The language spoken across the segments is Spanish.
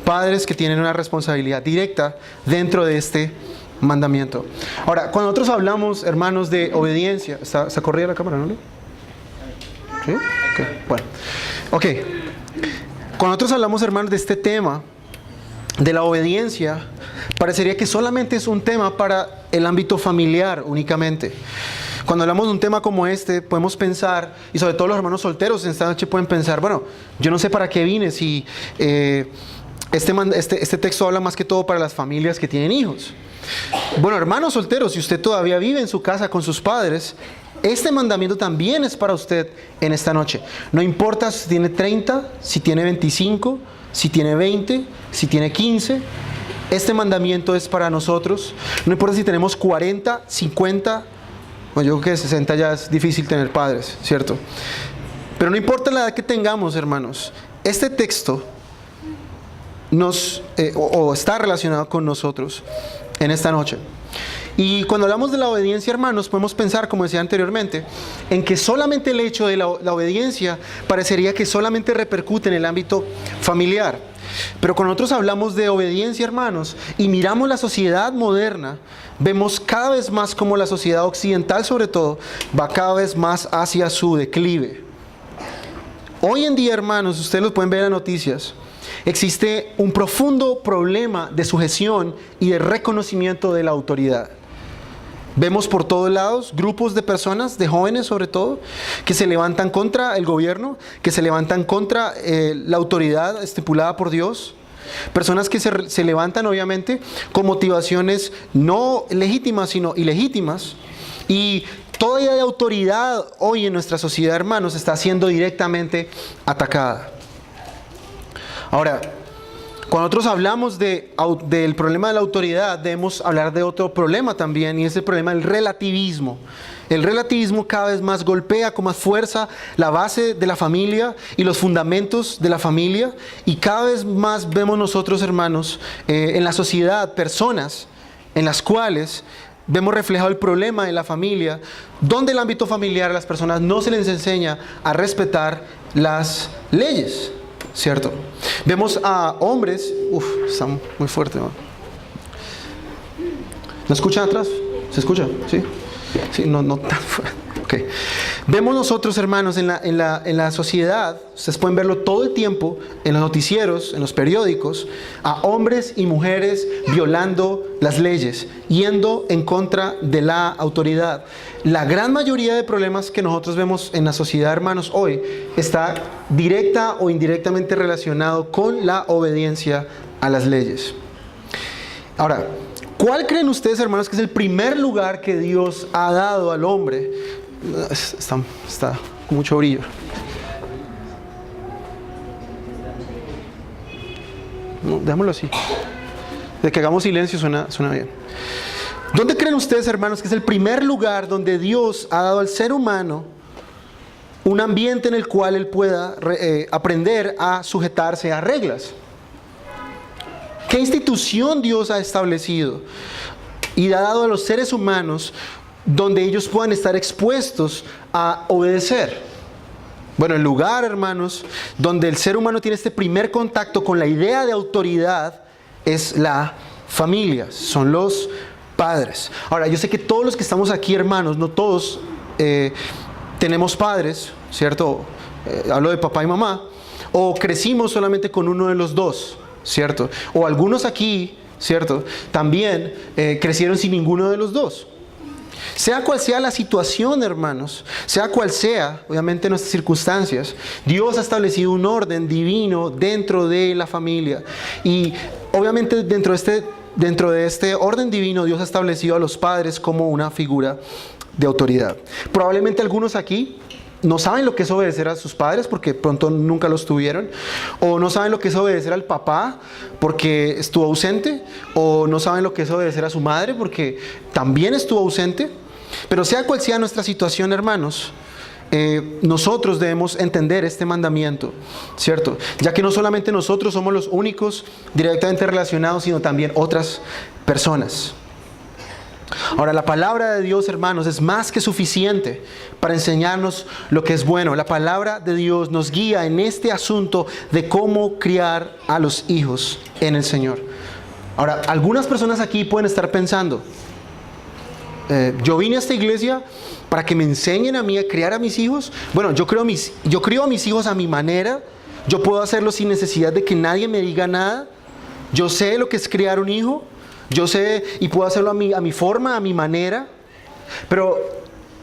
padres que tienen una responsabilidad directa dentro de este mandamiento. Ahora, cuando nosotros hablamos, hermanos, de obediencia, ¿está corrida la cámara, no? ¿Sí? Ok, bueno. Ok. Cuando nosotros hablamos, hermanos, de este tema, de la obediencia, parecería que solamente es un tema para el ámbito familiar únicamente. Cuando hablamos de un tema como este, podemos pensar, y sobre todo los hermanos solteros en esta noche pueden pensar, bueno, yo no sé para qué vine si este texto habla más que todo para las familias que tienen hijos. Bueno, hermanos solteros, si usted todavía vive en su casa con sus padres, este mandamiento también es para usted en esta noche. No importa si tiene 30, si tiene 25, si tiene 20, si tiene 15. Este mandamiento es para nosotros. No importa si tenemos 40, 50. Bueno, yo creo que 60 ya es difícil tener padres, ¿cierto? Pero no importa la edad que tengamos, hermanos. Este texto está relacionado con nosotros en esta noche. Y cuando hablamos de la obediencia, hermanos, podemos pensar, como decía anteriormente, en que solamente el hecho de la obediencia parecería que solamente repercute en el ámbito familiar. Pero cuando nosotros hablamos de obediencia, hermanos, y miramos la sociedad moderna, vemos cada vez más como la sociedad occidental, sobre todo, va cada vez más hacia su declive. Hoy en día, hermanos, ustedes lo pueden ver en las noticias, existe un profundo problema de sujeción y de reconocimiento de la autoridad. Vemos por todos lados grupos de personas, de jóvenes sobre todo, que se levantan contra el gobierno, que se levantan contra la autoridad estipulada por Dios. Personas que se levantan obviamente con motivaciones no legítimas, sino ilegítimas. Y toda idea de autoridad hoy en nuestra sociedad, hermanos, está siendo directamente atacada. Ahora, cuando nosotros hablamos del problema de la autoridad, debemos hablar de otro problema también, y es el problema del relativismo. El relativismo cada vez más golpea con más fuerza la base de la familia y los fundamentos de la familia, y cada vez más vemos nosotros, hermanos, en la sociedad, personas en las cuales vemos reflejado el problema de la familia, donde el ámbito familiar a las personas no se les enseña a respetar las leyes. ¿Cierto? Vemos a hombres, está muy fuerte, ¿no? ¿No escuchan atrás? ¿Se escucha? ¿Sí? Sí, no tan fuerte. Okay. Vemos nosotros, hermanos, en la sociedad, ustedes pueden verlo todo el tiempo, en los noticieros, en los periódicos, a hombres y mujeres violando las leyes, yendo en contra de la autoridad. La gran mayoría de problemas que nosotros vemos en la sociedad, hermanos, hoy, está directa o indirectamente relacionado con la obediencia a las leyes. Ahora, ¿cuál creen ustedes, hermanos, que es el primer lugar que Dios ha dado al hombre? Está con mucho brillo. No, déjamelo así. De que hagamos silencio suena bien. ¿Dónde creen ustedes, hermanos, que es el primer lugar donde Dios ha dado al ser humano un ambiente en el cual él pueda aprender a sujetarse a reglas? ¿Qué institución Dios ha establecido y ha dado a los seres humanos donde ellos puedan estar expuestos a obedecer? Bueno, el lugar, hermanos, donde el ser humano tiene este primer contacto con la idea de autoridad es la familia, son los padres. Ahora, yo sé que todos los que estamos aquí, hermanos, no todos tenemos padres, ¿cierto? Hablo de papá y mamá, o crecimos solamente con uno de los dos, ¿cierto? O algunos aquí, ¿cierto? También crecieron sin ninguno de los dos. Sea cual sea la situación, hermanos, sea cual sea, obviamente, nuestras circunstancias, Dios ha establecido un orden divino dentro de la familia. Y obviamente dentro de este orden divino, Dios ha establecido a los padres como una figura de autoridad. Probablemente algunos aquí no saben lo que es obedecer a sus padres porque pronto nunca los tuvieron, o no saben lo que es obedecer al papá porque estuvo ausente, o no saben lo que es obedecer a su madre porque también estuvo ausente. Pero sea cual sea nuestra situación, hermanos, nosotros debemos entender este mandamiento, ¿cierto? Ya que no solamente nosotros somos los únicos directamente relacionados, sino también otras personas. Ahora, la palabra de Dios, hermanos, es más que suficiente para enseñarnos lo que es bueno. La palabra de Dios nos guía en este asunto de cómo criar a los hijos en el Señor. Ahora, algunas personas aquí pueden estar pensando, yo vine a esta iglesia para que me enseñen a mí a criar a mis hijos. Bueno, yo crío a mis hijos a mi manera. Yo puedo hacerlo sin necesidad de que nadie me diga nada. Yo sé lo que es criar un hijo. Yo sé y puedo hacerlo a mi forma, a mi manera. Pero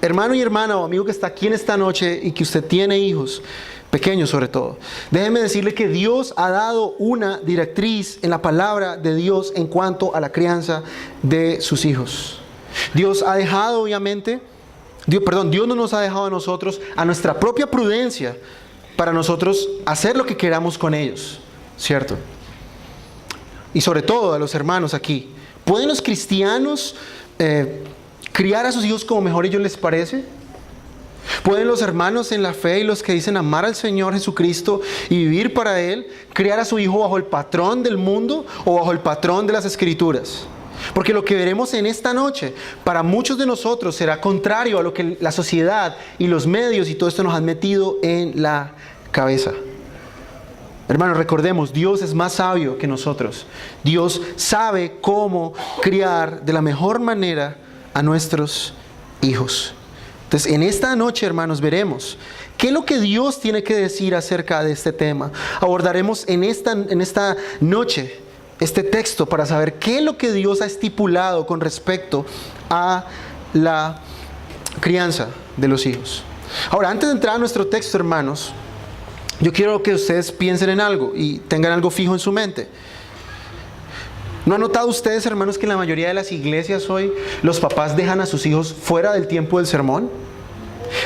hermano y hermana o amigo que está aquí en esta noche y que usted tiene hijos, pequeños sobre todo, déjeme decirle que Dios ha dado una directriz en la palabra de Dios en cuanto a la crianza de sus hijos. Dios ha dejado obviamente, Dios no nos ha dejado a nosotros, a nuestra propia prudencia, para nosotros hacer lo que queramos con ellos, ¿cierto? Y sobre todo a los hermanos aquí. ¿Pueden los cristianos criar a sus hijos como mejor a ellos les parece? ¿Pueden los hermanos en la fe y los que dicen amar al Señor Jesucristo y vivir para Él, criar a su hijo bajo el patrón del mundo o bajo el patrón de las Escrituras? Porque lo que veremos en esta noche, para muchos de nosotros será contrario a lo que la sociedad y los medios y todo esto nos han metido en la cabeza. Hermanos, recordemos, Dios es más sabio que nosotros. Dios sabe cómo criar de la mejor manera a nuestros hijos. Entonces, en esta noche, hermanos, veremos qué es lo que Dios tiene que decir acerca de este tema. Abordaremos en esta noche este texto para saber qué es lo que Dios ha estipulado con respecto a la crianza de los hijos. Ahora, antes de entrar a nuestro texto, hermanos, yo quiero que ustedes piensen en algo y tengan algo fijo en su mente. ¿No han notado ustedes, hermanos, que en la mayoría de las iglesias hoy los papás dejan a sus hijos fuera del tiempo del sermón?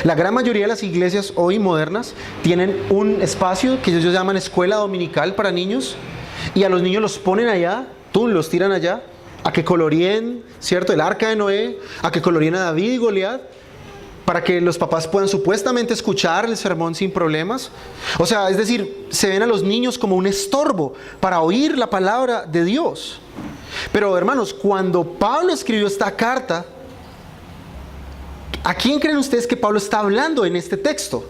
La gran mayoría de las iglesias hoy modernas tienen un espacio que ellos llaman escuela dominical para niños, y a los niños los ponen allá, los tiran allá, a que coloríen, ¿cierto?, el arca de Noé, a que coloríen a David y Goliat, para que los papás puedan supuestamente escuchar el sermón sin problemas. O sea, es decir, se ven a los niños como un estorbo para oír la palabra de Dios. Pero hermanos, cuando Pablo escribió esta carta, ¿a quién creen ustedes que Pablo está hablando en este texto?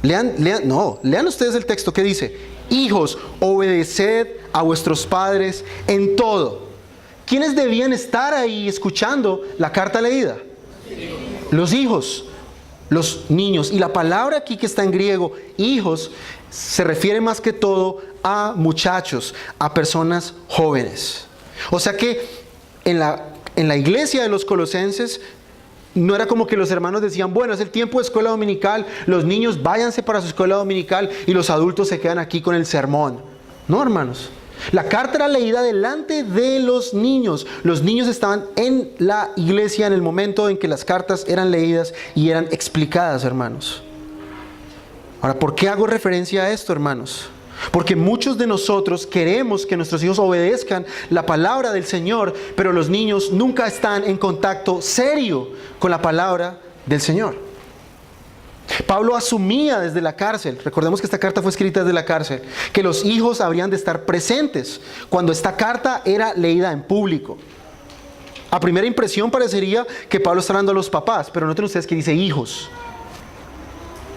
Lean ustedes el texto que dice: hijos, obedeced a vuestros padres en todo. ¿Quiénes debían estar ahí escuchando la carta leída? Los hijos, los niños. Y la palabra aquí que está en griego, hijos, se refiere más que todo a muchachos, a personas jóvenes. O sea que en la iglesia de los colosenses no era como que los hermanos decían, bueno, es el tiempo de escuela dominical, los niños váyanse para su escuela dominical y los adultos se quedan aquí con el sermón. No, hermanos. La carta era leída delante de los niños. Los niños estaban en la iglesia en el momento en que las cartas eran leídas y eran explicadas, hermanos. Ahora, ¿por qué hago referencia a esto, hermanos? Porque muchos de nosotros queremos que nuestros hijos obedezcan la palabra del Señor, pero los niños nunca están en contacto serio con la palabra del Señor. Pablo asumía desde la cárcel, recordemos que esta carta fue escrita desde la cárcel, que los hijos habrían de estar presentes cuando esta carta era leída en público. A primera impresión parecería que Pablo está hablando a los papás, pero noten ustedes que dice hijos.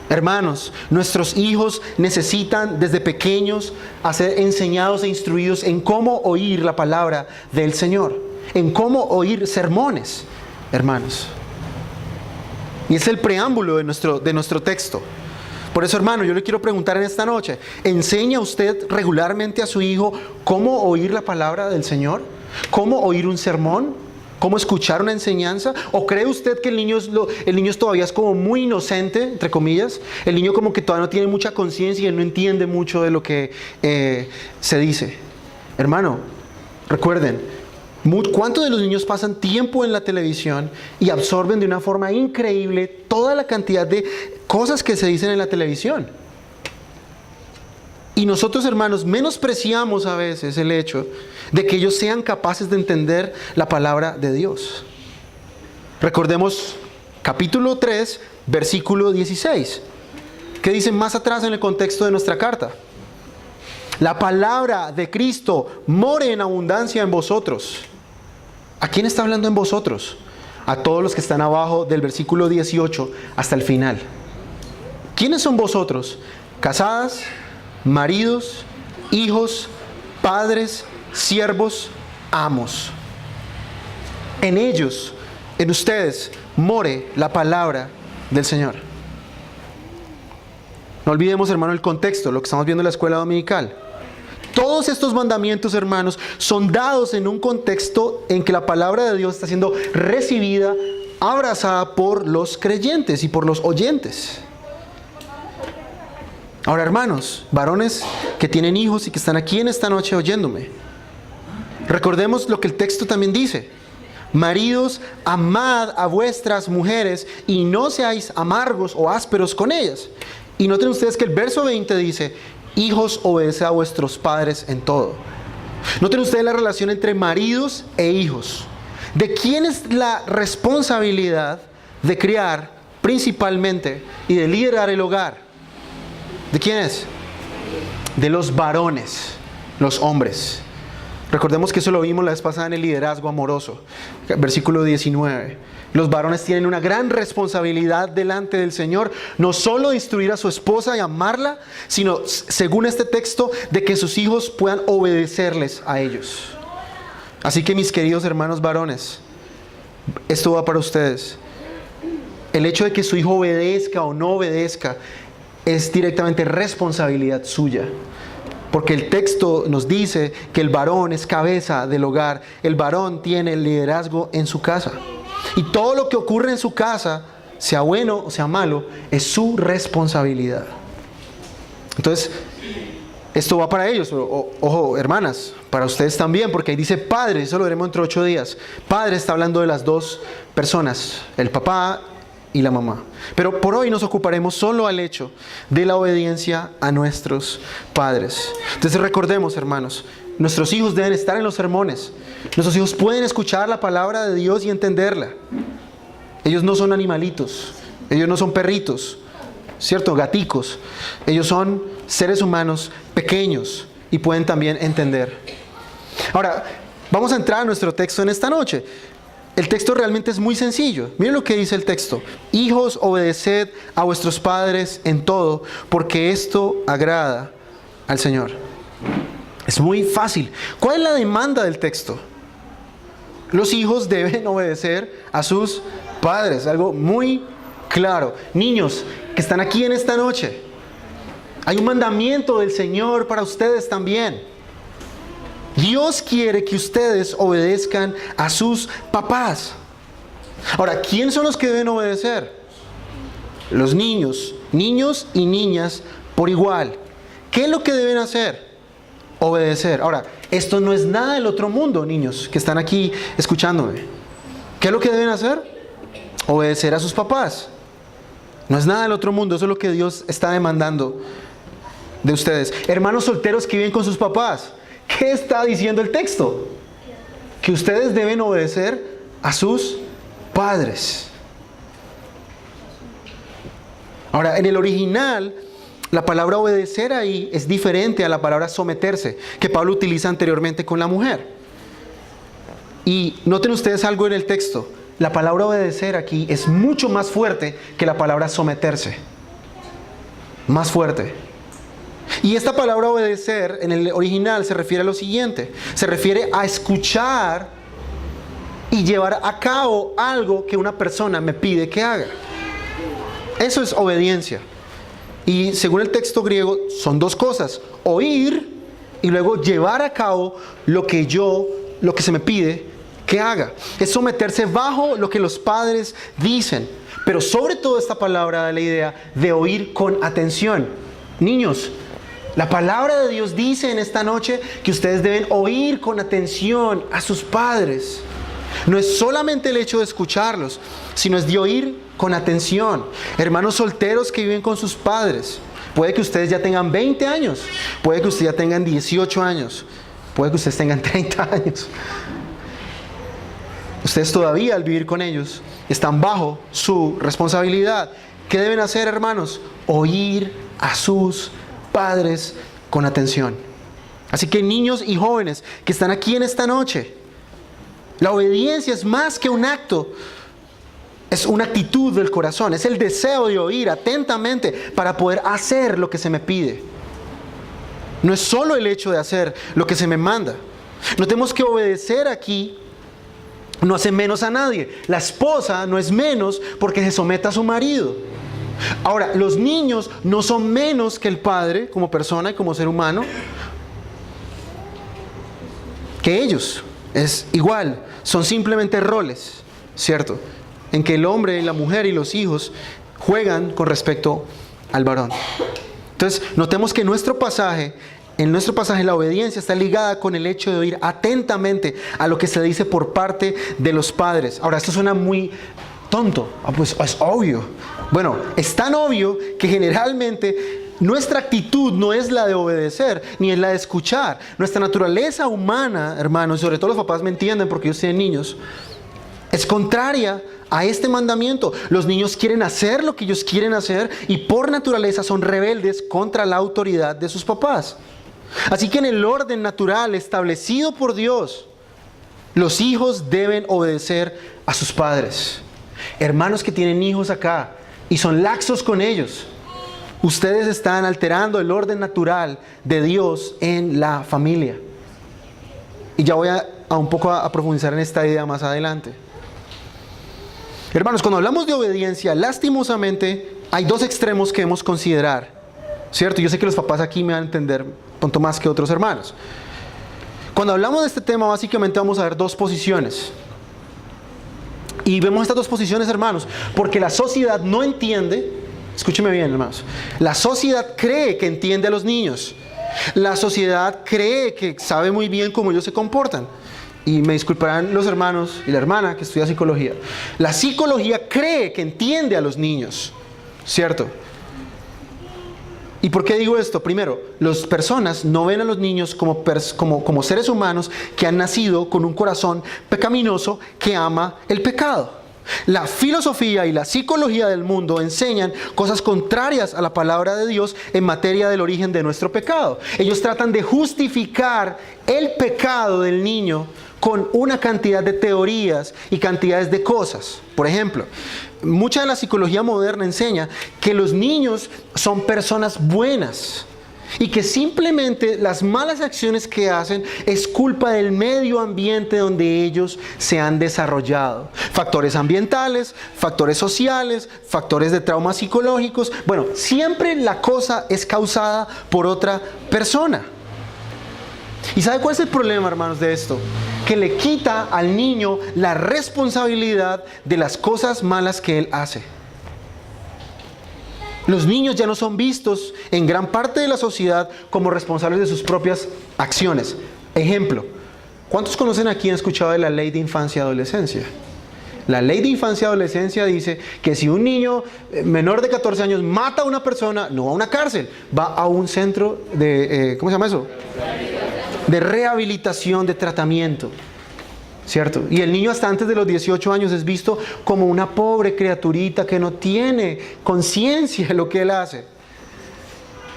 Hermanos, nuestros hijos necesitan desde pequeños ser enseñados e instruidos en cómo oír la palabra del Señor, en cómo oír sermones, hermanos. Y es el preámbulo de nuestro texto. Por eso, hermano, yo le quiero preguntar en esta noche, ¿enseña usted regularmente a su hijo cómo oír la palabra del Señor? ¿Cómo oír un sermón? ¿Cómo escuchar una enseñanza? ¿O cree usted que el niño todavía es como muy inocente, entre comillas? El niño como que todavía no tiene mucha conciencia y no entiende mucho de lo que se dice. Hermano, recuerden, ¿cuántos de los niños pasan tiempo en la televisión y absorben de una forma increíble toda la cantidad de cosas que se dicen en la televisión? Y nosotros, hermanos, menospreciamos a veces el hecho de que ellos sean capaces de entender la palabra de Dios. Recordemos capítulo 3, versículo 16. ¿Qué dice más atrás en el contexto de nuestra carta? La palabra de Cristo more en abundancia en vosotros. ¿A quién está hablando en vosotros? A todos los que están abajo del versículo 18 hasta el final. ¿Quiénes son vosotros? Casadas, maridos, hijos, padres, siervos, amos. En ellos, en ustedes, more la palabra del Señor. No olvidemos, hermano, el contexto, lo que estamos viendo en la escuela dominical. Todos estos mandamientos, hermanos, son dados en un contexto en que la palabra de Dios está siendo recibida, abrazada por los creyentes y por los oyentes. Ahora, hermanos, varones que tienen hijos y que están aquí en esta noche oyéndome, recordemos lo que el texto también dice. Maridos, amad a vuestras mujeres y no seáis amargos o ásperos con ellas. Y noten ustedes que el verso 20 dice: hijos, obedeced a vuestros padres en todo. Noten ustedes la relación entre maridos e hijos. ¿De quién es la responsabilidad de criar principalmente y de liderar el hogar? ¿De quién es? De los varones, los hombres. Recordemos que eso lo vimos la vez pasada en el liderazgo amoroso, versículo 19. Los varones tienen una gran responsabilidad delante del Señor, no solo de instruir a su esposa y amarla, sino, según este texto, de que sus hijos puedan obedecerles a ellos. Así que, mis queridos hermanos varones, esto va para ustedes. El hecho de que su hijo obedezca o no obedezca es directamente responsabilidad suya. Porque el texto nos dice que el varón es cabeza del hogar. El varón tiene el liderazgo en su casa. Y todo lo que ocurre en su casa, sea bueno o sea malo, es su responsabilidad. Entonces, esto va para ellos. Ojo, hermanas, para ustedes también, porque ahí dice padre, eso lo veremos entre 8 días. Padre está hablando de las dos personas, el papá y la mamá. Pero por hoy nos ocuparemos solo al hecho de la obediencia a nuestros padres. Entonces recordemos, hermanos, nuestros hijos deben estar en los sermones. Nuestros hijos pueden escuchar la palabra de Dios y entenderla. Ellos no son animalitos, ellos no son perritos, ¿cierto? Gaticos. Ellos son seres humanos pequeños y pueden también entender. Ahora, vamos a entrar a nuestro texto en esta noche. El texto realmente es muy sencillo. Miren lo que dice el texto: hijos, obedeced a vuestros padres en todo, porque esto agrada al Señor. Es muy fácil. ¿Cuál es la demanda del texto? Los hijos deben obedecer a sus padres. Algo muy claro. Niños que están aquí en esta noche, hay un mandamiento del Señor para ustedes también. Dios quiere que ustedes obedezcan a sus papás. Ahora, ¿quién son los que deben obedecer? Los niños y niñas por igual. ¿Qué es lo que deben hacer? Obedecer. Ahora, esto no es nada del otro mundo, niños que están aquí escuchándome. ¿Qué es lo que deben hacer? Obedecer a sus papás. No es nada del otro mundo, eso es lo que Dios está demandando de ustedes. Hermanos solteros que viven con sus papás, ¿qué está diciendo el texto? Que ustedes deben obedecer a sus padres. Ahora, en el original, la palabra obedecer ahí es diferente a la palabra someterse, que Pablo utiliza anteriormente con la mujer. Y noten ustedes algo en el texto. La palabra obedecer aquí es mucho más fuerte que la palabra someterse. Más fuerte. Y esta palabra obedecer en el original se refiere a lo siguiente. Se refiere a escuchar y llevar a cabo algo que una persona me pide que haga. Eso es obediencia. Y según el texto griego son dos cosas: oír y luego llevar a cabo lo que se me pide que haga. Es someterse bajo lo que los padres dicen. Pero sobre todo esta palabra da la idea de oír con atención. Niños, la palabra de Dios dice en esta noche que ustedes deben oír con atención a sus padres. No es solamente el hecho de escucharlos, sino es de oír con atención. Hermanos solteros que viven con sus padres, puede que ustedes ya tengan 20 años, puede que ustedes ya tengan 18 años, puede que ustedes tengan 30 años. Ustedes todavía al vivir con ellos están bajo su responsabilidad. ¿Qué deben hacer, hermanos? Oír a sus padres con atención. Así que niños y jóvenes que están aquí en esta noche, La obediencia es más que un acto, es una actitud del corazón, es el deseo de oír atentamente para poder hacer lo que se me pide. No es solo el hecho de hacer lo que se me manda. Notemos que obedecer aquí no hace menos a nadie. La esposa no es menos porque se someta a su marido. Ahora, los niños no son menos que el padre como persona y como ser humano que ellos. Es igual, son simplemente roles, ¿cierto? En que el hombre y la mujer y los hijos juegan con respecto al varón. Entonces, notemos que en nuestro pasaje la obediencia está ligada con el hecho de oír atentamente a lo que se dice por parte de los padres. Ahora, esto suena muy tonto, pues es obvio. Bueno, es tan obvio que generalmente nuestra actitud no es la de obedecer, ni es la de escuchar. Nuestra naturaleza humana, hermanos, sobre todo los papás me entienden porque ellos tienen niños, es contraria a este mandamiento. Los niños quieren hacer lo que ellos quieren hacer y por naturaleza son rebeldes contra la autoridad de sus papás. Así que en el orden natural establecido por Dios, los hijos deben obedecer a sus padres. Hermanos que tienen hijos acá y son laxos con ellos, ustedes están alterando el orden natural de Dios en la familia. Y ya voy a un poco a profundizar en esta idea más adelante. Hermanos, cuando hablamos de obediencia, lastimosamente hay dos extremos que debemos considerar, ¿cierto? Yo sé que los papás aquí me van a entender tanto más que otros hermanos. Cuando hablamos de este tema, básicamente vamos a ver dos posiciones. Y vemos estas dos posiciones, hermanos, porque la sociedad no entiende. Escúcheme bien, hermanos. La sociedad cree que entiende a los niños. La sociedad cree que sabe muy bien cómo ellos se comportan. Y me disculparán los hermanos y la hermana que estudia psicología. La psicología cree que entiende a los niños, ¿cierto? ¿Y por qué digo esto? Primero, las personas no ven a los niños como seres humanos que han nacido con un corazón pecaminoso que ama el pecado. La filosofía y la psicología del mundo enseñan cosas contrarias a la palabra de Dios en materia del origen de nuestro pecado. Ellos tratan de justificar el pecado del niño con una cantidad de teorías y cantidades de cosas. Por ejemplo, mucha de la psicología moderna enseña que los niños son personas buenas y que simplemente las malas acciones que hacen es culpa del medio ambiente donde ellos se han desarrollado. Factores ambientales, factores sociales, factores de traumas psicológicos. Bueno, siempre la cosa es causada por otra persona. ¿Y sabe cuál es el problema, hermanos, de esto? Que le quita al niño la responsabilidad de las cosas malas que él hace. Los niños ya no son vistos en gran parte de la sociedad como responsables de sus propias acciones. Ejemplo, ¿cuántos conocen aquí y han escuchado de la ley de infancia y adolescencia? La ley de infancia y adolescencia dice que si un niño menor de 14 años mata a una persona, no va a una cárcel, va a un centro de, ¿cómo se llama eso? De rehabilitación, de tratamiento, ¿cierto? Y el niño hasta antes de los 18 años es visto como una pobre criaturita que no tiene conciencia de lo que él hace.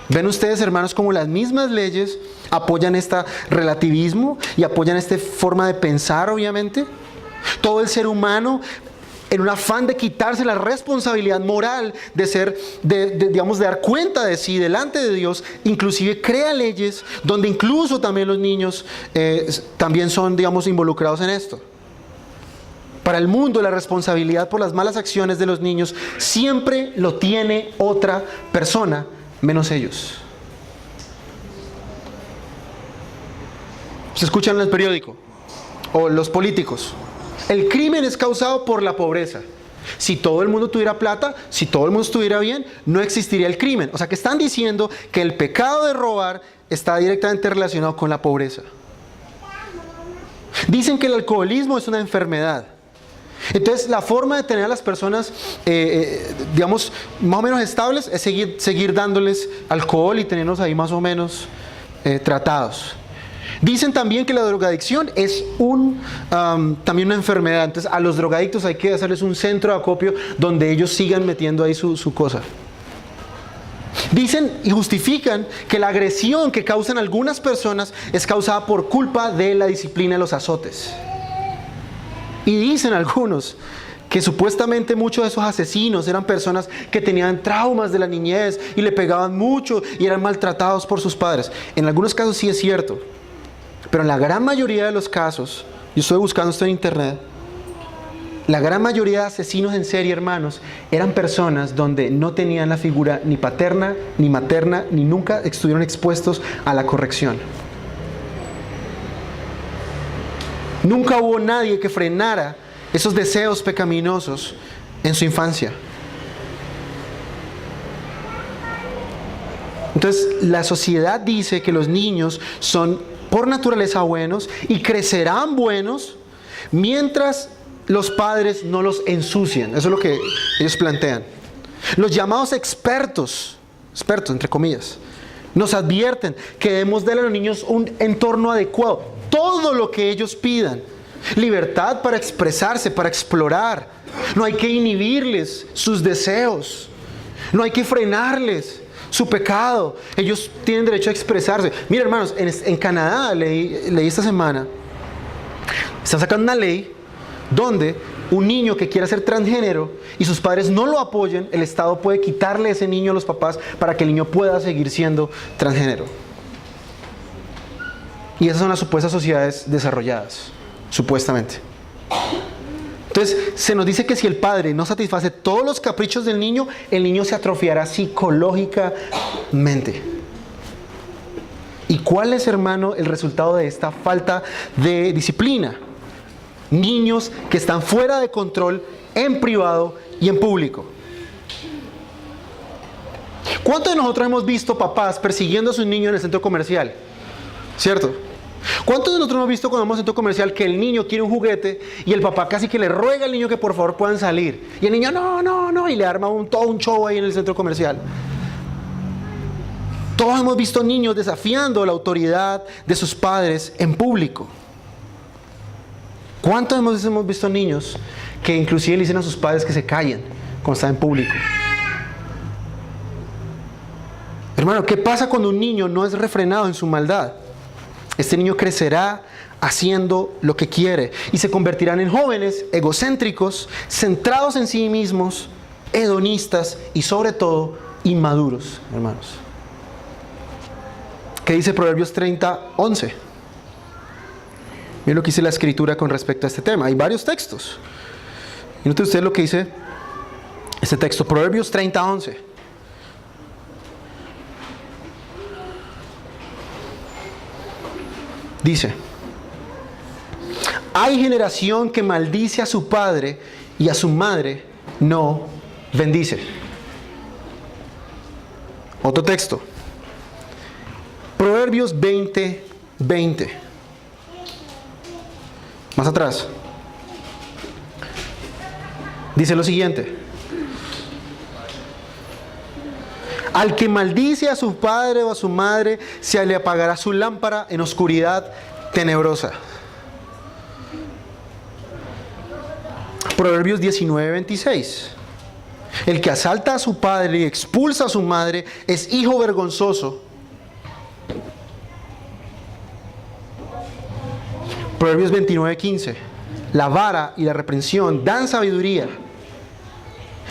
¿Ven ustedes, hermanos, como las mismas leyes apoyan este relativismo y apoyan esta forma de pensar, obviamente? Todo el ser humano, en un afán de quitarse la responsabilidad moral de ser, digamos, de dar cuenta de sí delante de Dios, inclusive crea leyes donde incluso también los niños también son, digamos, involucrados en esto. Para el mundo, la responsabilidad por las malas acciones de los niños siempre lo tiene otra persona, menos ellos. ¿Se escuchan en el periódico? O los políticos. El crimen es causado por la pobreza. Si todo el mundo tuviera plata, si todo el mundo estuviera bien, no existiría el crimen. O sea que están diciendo que el pecado de robar está directamente relacionado con la pobreza. Dicen que el alcoholismo es una enfermedad. Entonces la forma de tener a las personas, digamos, más o menos estables es seguir dándoles alcohol y tenerlos ahí más o menos tratados. Dicen también que la drogadicción es también una enfermedad. Entonces a los drogadictos hay que hacerles un centro de acopio donde ellos sigan metiendo ahí su cosa. Dicen y justifican que la agresión que causan algunas personas es causada por culpa de la disciplina de los azotes. Y dicen algunos que supuestamente muchos de esos asesinos eran personas que tenían traumas de la niñez y le pegaban mucho y eran maltratados por sus padres. En algunos casos sí es cierto, pero en la gran mayoría de los casos, yo estoy buscando esto en internet, la gran mayoría de asesinos en serie, hermanos, eran personas donde no tenían la figura ni paterna, ni materna, ni nunca estuvieron expuestos a la corrección. Nunca hubo nadie que frenara esos deseos pecaminosos en su infancia. Entonces, la sociedad dice que los niños son por naturaleza buenos y crecerán buenos mientras los padres no los ensucien. Eso es lo que ellos plantean. Los llamados expertos entre comillas, nos advierten que debemos darle a los niños un entorno adecuado. Todo lo que ellos pidan. Libertad para expresarse, para explorar. No hay que inhibirles sus deseos. No hay que frenarles su pecado. Ellos tienen derecho a expresarse. Mira, hermanos, en Canadá leí esta semana, están sacando una ley donde un niño que quiera ser transgénero y sus padres no lo apoyen, el Estado puede quitarle ese niño a los papás para que el niño pueda seguir siendo transgénero. Y esas son las supuestas sociedades desarrolladas, supuestamente. Entonces, se nos dice que si el padre no satisface todos los caprichos del niño, el niño se atrofiará psicológicamente. ¿Y cuál es, hermano, el resultado de esta falta de disciplina? Niños que están fuera de control en privado y en público. ¿Cuántos de nosotros hemos visto papás persiguiendo a sus niños en el centro comercial? ¿Cierto? ¿Cuántos de nosotros hemos visto cuando vamos al centro comercial que el niño quiere un juguete y el papá casi que le ruega al niño que por favor puedan salir? Y el niño, no, y le arma todo un show ahí en el centro comercial. Todos hemos visto niños desafiando la autoridad de sus padres en público. ¿Cuántos veces hemos visto niños que inclusive le dicen a sus padres que se callen cuando están en público? Hermano, ¿qué pasa cuando un niño no es refrenado en su maldad? Este niño crecerá haciendo lo que quiere y se convertirán en jóvenes egocéntricos, centrados en sí mismos, hedonistas y sobre todo inmaduros, hermanos. ¿Qué dice Proverbios 30:11? Miren lo que dice la Escritura con respecto a este tema. Hay varios textos. Y noten ustedes lo que dice este texto, Proverbios 30:11. Dice: hay generación que maldice a su padre y a su madre no bendice. Otro texto, Proverbios 20:20. Más atrás dice lo siguiente: al que maldice a su padre o a su madre, se le apagará su lámpara en oscuridad tenebrosa. Proverbios 19:26. El que asalta a su padre y expulsa a su madre es hijo vergonzoso. Proverbios 29:15. La vara y la reprensión dan sabiduría,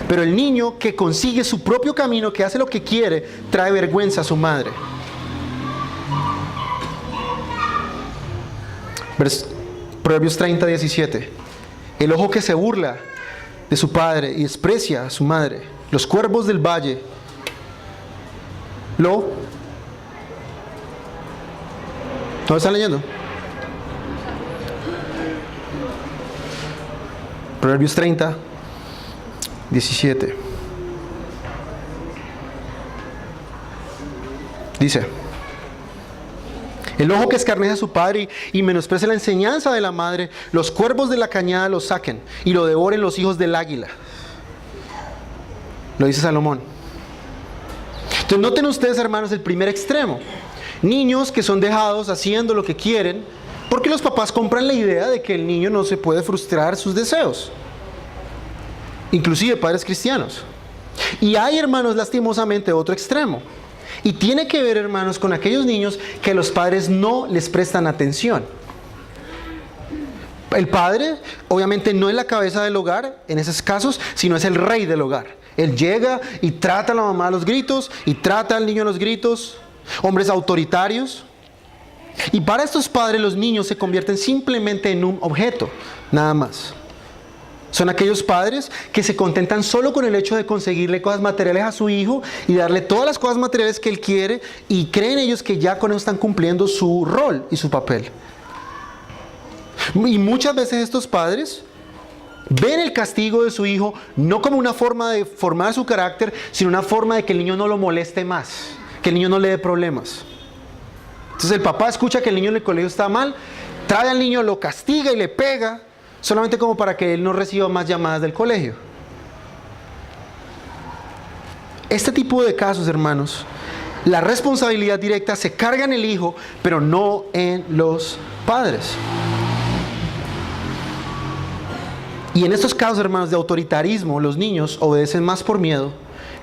pero el niño que consigue su propio camino, que hace lo que quiere, trae vergüenza a su madre. Proverbios 30:17. El ojo que se burla de su padre y desprecia a su madre, los cuervos del valle ¿no están leyendo? Proverbios 30:17. Dice: el ojo que escarnece a su padre y menosprecia la enseñanza de la madre, los cuervos de la cañada lo saquen y lo devoren los hijos del águila. Lo dice Salomón. Entonces noten ustedes, hermanos, el primer extremo. Niños que son dejados haciendo lo que quieren porque los papás compran la idea de que el niño no se puede frustrar sus deseos. Inclusive padres cristianos. Y hay, hermanos, lastimosamente otro extremo. Y tiene que ver, hermanos, con aquellos niños que los padres no les prestan atención. El padre obviamente no es la cabeza del hogar en esos casos, sino es el rey del hogar. Él llega y trata a la mamá a los gritos y trata al niño a los gritos. Hombres autoritarios. Y para estos padres los niños se convierten simplemente en un objeto, nada más. Son aquellos padres que se contentan solo con el hecho de conseguirle cosas materiales a su hijo y darle todas las cosas materiales que él quiere, y creen ellos que ya con eso están cumpliendo su rol y su papel. Y muchas veces estos padres ven el castigo de su hijo no como una forma de formar su carácter, sino una forma de que el niño no lo moleste más, que el niño no le dé problemas. Entonces el papá escucha que el niño en el colegio está mal, trae al niño, lo castiga y le pega, solamente como para que él no reciba más llamadas del colegio. Este tipo de casos, hermanos, la responsabilidad directa se carga en el hijo, pero no en los padres. Y en estos casos, hermanos, de autoritarismo, los niños obedecen más por miedo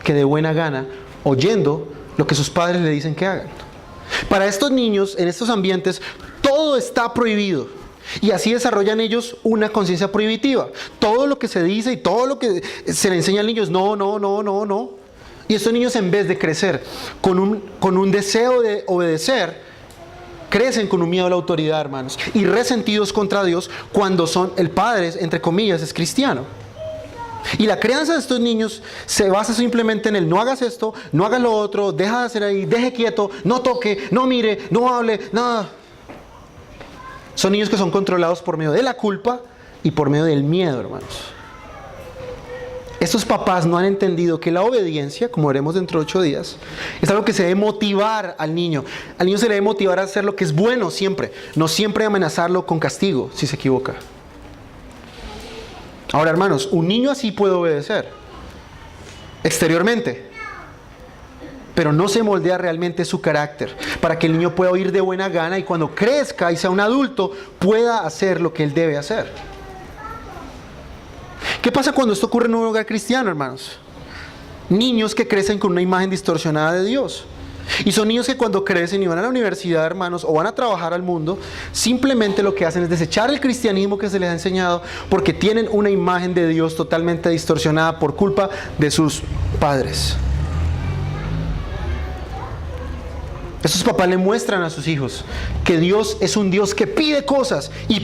que de buena gana, oyendo lo que sus padres le dicen que hagan. Para estos niños, en estos ambientes, todo está prohibido. Y así desarrollan ellos una conciencia prohibitiva. Todo lo que se dice y todo lo que se le enseña al niño es no, no, no, no, no. Y estos niños, en vez de crecer con un deseo de obedecer, crecen con un miedo a la autoridad, hermanos, y resentidos contra Dios cuando el padre, entre comillas, es cristiano. Y la crianza de estos niños se basa simplemente en el no hagas esto, no hagas lo otro, deja de hacer ahí, deje quieto, no toque, no mire, no hable, nada. Son niños que son controlados por medio de la culpa y por medio del miedo, hermanos. Estos papás no han entendido que la obediencia, como veremos dentro de 8 días, es algo que se debe motivar al niño. Al niño se le debe motivar a hacer lo que es bueno siempre, no siempre amenazarlo con castigo si se equivoca. Ahora, hermanos, un niño así puede obedecer exteriormente, pero no se moldea realmente su carácter para que el niño pueda oír de buena gana y cuando crezca y sea un adulto pueda hacer lo que él debe hacer. ¿Qué pasa cuando esto ocurre en un hogar cristiano, hermanos? Niños que crecen con una imagen distorsionada de Dios. Y son niños que cuando crecen y van a la universidad, hermanos, o van a trabajar al mundo, simplemente lo que hacen es desechar el cristianismo que se les ha enseñado porque tienen una imagen de Dios totalmente distorsionada por culpa de sus padres. Estos papás le muestran a sus hijos que Dios es un Dios que pide cosas y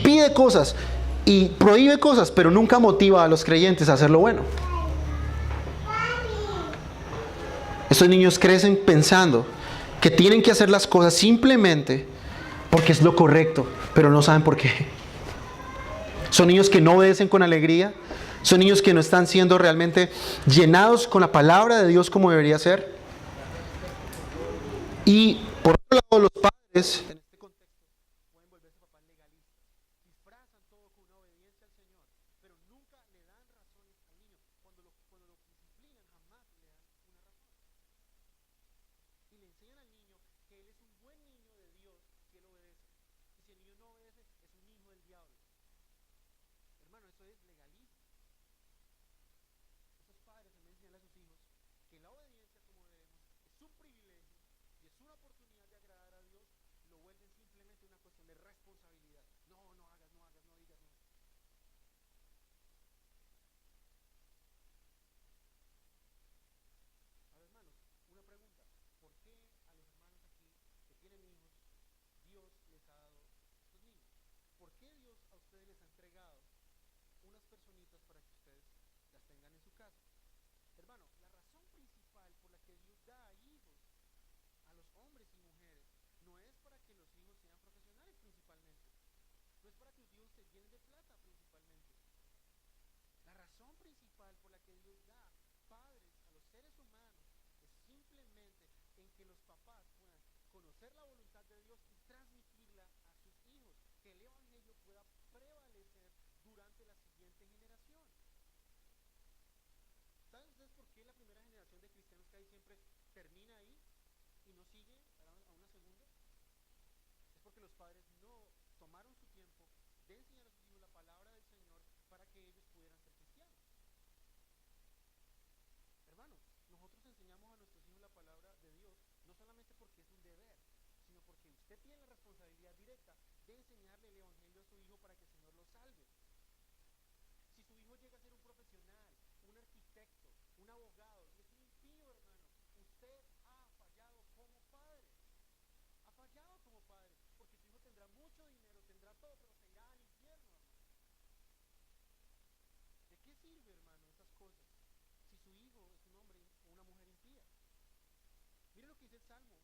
prohíbe cosas, pero nunca motiva a los creyentes a hacer lo bueno. Estos niños crecen pensando que tienen que hacer las cosas simplemente porque es lo correcto, pero no saben por qué. Son niños que no obedecen con alegría, son niños que no están siendo realmente llenados con la palabra de Dios como debería ser. Y por otro lado, los padres en este contexto pueden volverse papás legalistas. Disfrazan todo con una obediencia al Señor, pero nunca le dan razones al niño. Cuando lo disciplinan, jamás le dan una razón. Y le enseñan al niño que él es un buen niño de Dios si él obedece. Y si el niño no obedece, es un hijo del diablo. Hermano, eso es legalismo. Esos padres también enseñan a sus hijos que la obediencia, como veremos, es un privilegio y es una oportunidad de agradar a Dios, lo vuelven simplemente una cuestión de responsabilidad. No, no hagas, no hagas, no digas, no. Ahora, hermanos, una pregunta. ¿Por qué a los hermanos aquí que tienen hijos, Dios les ha dado estos niños? ¿Por qué Dios a ustedes les ha entregado unas personitas para que ustedes las tengan en su casa? Hermano, la razón principal por la que Dios da hijos a los hombres y mujeres no es para que los hijos sean profesionales principalmente, no es para que tus hijos se llenen de plata principalmente. La razón principal por la que Dios da padres a los seres humanos es simplemente en que los papás puedan conocer la voluntad de Dios y transmitirla a sus hijos, que el evangelio pueda prevalecer durante la siguiente generación. ¿Saben ustedes por qué la primera generación de cristianos que hay siempre termina ahí y no sigue a una segunda? Es porque los padres no tomaron su tiempo de enseñar a sus hijos la palabra del Señor para que ellos pudieran ser cristianos. Hermanos, nosotros enseñamos a nuestros hijos la palabra de Dios no solamente porque es un deber, sino porque usted tiene la responsabilidad directa de enseñarle el evangelio a su hijo para que el Señor lo salve. salmo.